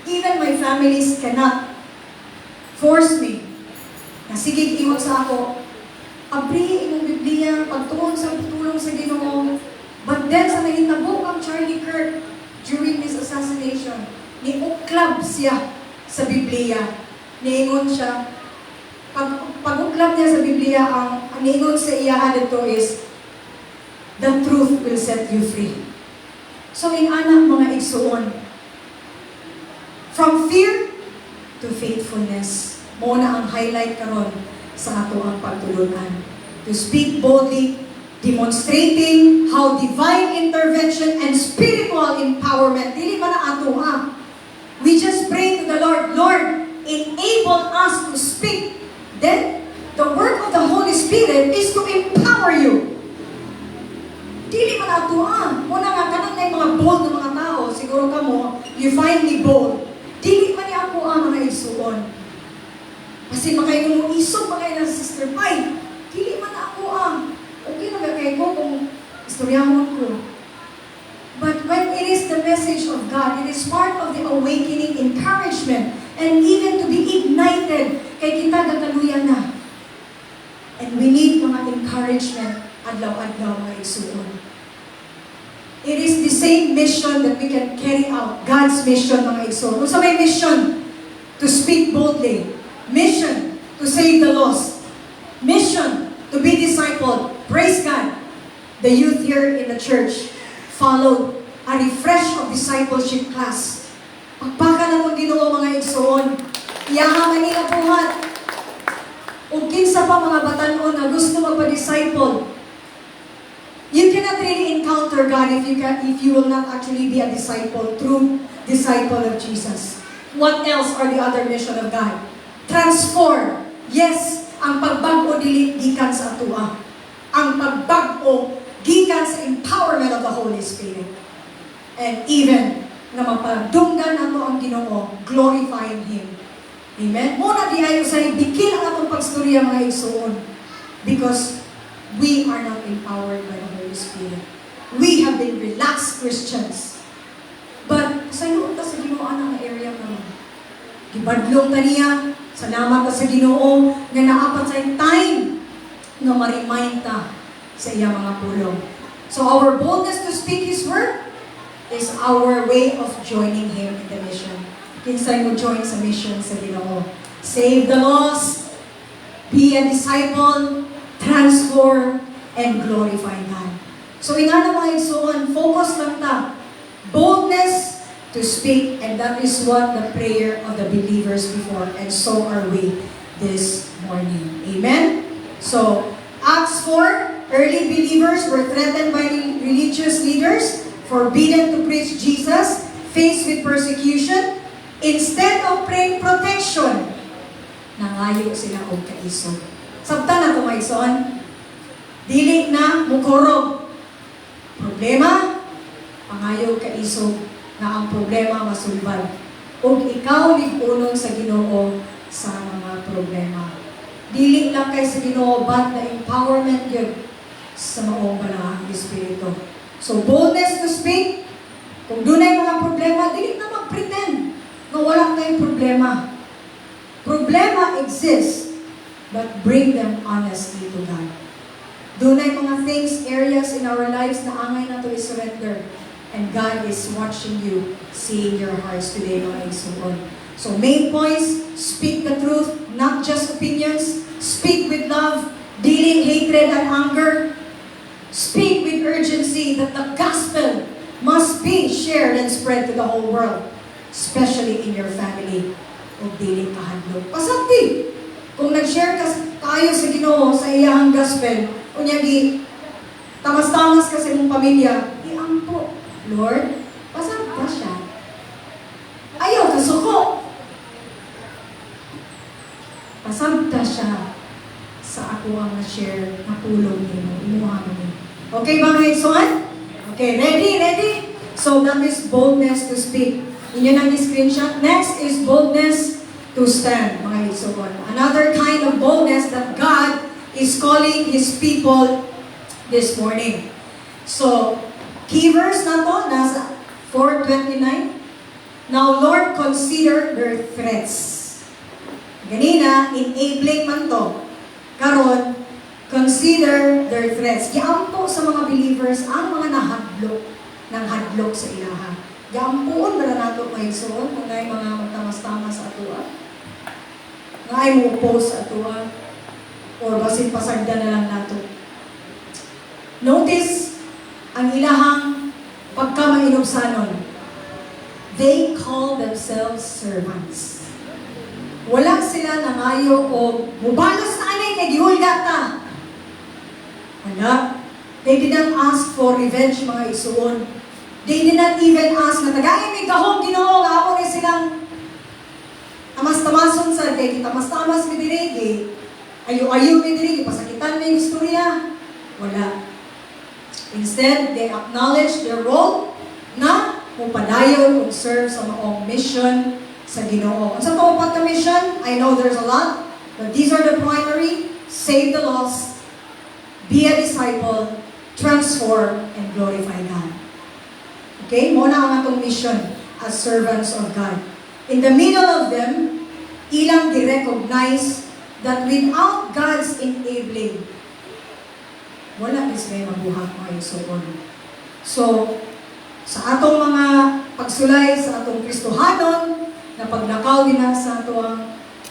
even my families cannot force me na sige ingon sa ako, abri imong Biblia, pagtuon sa tulong sa Ginoo. But then, sa nahitabo ang Charlie Kirk during his assassination, ni-uklab siya sa Biblia. Niingon siya, pag-uklab niya sa Biblia, ang niingon sa iya dito is, the truth will set you free. So, in anak mga igsuon, from fear to faithfulness, muna ang highlight karon sa ato ang pagtulunan. To speak boldly, demonstrating how divine intervention and spiritual empowerment, dili ba na ato ha? We just pray to the Lord, Lord, enable us to speak igsuon. Kasi makay mo isog makay na Sister Pai. Dili man ako okay na kay ko kung istoryahon ko. But when it is the message of God, it is part of the awakening, encouragement, and even to be ignited kay kita gagaluyan na. And we need mga encouragement adlaw-adlaw mga igsuon. It is the same mission that we can carry out. God's mission, mga igsoon. So may mission to speak boldly. Mission to save the lost. Mission to be discipled. Praise God. The youth here in the church followed a refresh of discipleship class. Pagpaka na itong Ginoo mga igsoon. Iyahaman nila buhat. O kinsa pa mga batanon na gusto magpa-disciple. You cannot really encounter God if you will not actually be a disciple, true disciple of Jesus. What else are the other mission of God? Transform. Yes, ang pagbago dili gikan sa atua. Ang pagbago gikan sa empowerment of the Holy Spirit. And even na mapadunggan nato ang Ginoo, glorifying Him. Amen. Muna di ayo sa bikil ang atong pagstorya mga igsoon, because we are not empowered by the Holy Spirit. We have been relaxed Christians. But sa iyo ta sa Ginoo ang area naman. Gibadlong ta niya, salamat ta sa Ginoo nga naapat sa time na ma-remind ta sa iya mga pulong. So our boldness to speak His word is our way of joining Him in the mission. Kinsay mo join sa mission sa Ginoo. Save the lost, be a disciple, transform, and glorify God. So ingana mga igsoon, focus lang ta. Boldness to speak, and that is what the prayer of the believers before, and so are we this morning. Amen? So, Acts 4, early believers were threatened by religious leaders, forbidden to preach Jesus, faced with persecution. Instead of praying protection, nangayo sila og kaisog. Sabta na ito mga igsoon, dili na mukorog. Problema, pangayo kaisog na ang problema masulbad. Ug ikaw lipunon sa Ginoo sa mga problema. Dili lang kay sa Ginoo, but the empowerment yun sa maong balahang Espiritu. So boldness to speak, kung dunay mga problema, dili na mag-pretend na wala tayong problema. Problema exists, but bring them honestly to God. Dunay mga things, areas in our lives na angay na to i-surrender. And God is watching you, seeing your hearts today, mga igsoon. So main points, speak the truth, not just opinions. Speak with love, dealing hatred and anger. Speak with urgency that the gospel must be shared and spread to the whole world, especially in your family. O dealing kahadlok. Pasabti! Kung nag-share tayo sa Ginoo sa iyang gospel, kunyagi, tamas-tamas ka sa imong pamilya, iampo, Lord, pasabta siya. Ayaw, kasuko. Pasabta siya sa ako ang na-share na pulong nimo, imuha mo niyo. Okay ba mga igsoon? Okay, ready? So that is boldness to speak. Inyo nang screenshot. Next is boldness to stand, mga igsoon. Another kind of boldness that God is calling His people this morning. So, key verse na to, nasa 4:29. Now, Lord, consider their threats. Ganina, enabling man to. Karon, consider their threats. Giampo sa mga believers ang mga nahadlok ng hadlok sa ilaha. Giampoon ba na nato mga igsoon kung ay mga magtamas-tamas sa atua? Nga ay mo oppose sa atua? Or basin pasagda na lang nato? Notice ang ilahang pagkamainobsanon. They call themselves servants. Wala sila nangayo o mubalas na anay kay gihulga ta. Wala. They didn't ask for revenge, mga igsoon. They did not even ask na tagay may gahong Ginoo nga ako ni silang tamas-tamason sa kay tamas-tamas mi diri ayo-ayo mi diri pasakitan mi istorya. Wala. Instead, they acknowledge their role na mupadayon ug serve sa maong mission sa Ginoo. Sa tupat na mission, I know there's a lot, but these are the primary: save the lost, be a disciple, transform, and glorify God. Okay? Muna ang atong mission as servants of God. In the middle of them, ilang di-recognize that without God's enabling, wala is may mabuhat mga igsoon. So, sa atong mga pagsulay sa atong Kristohanon, na pagnakaw din na sa atong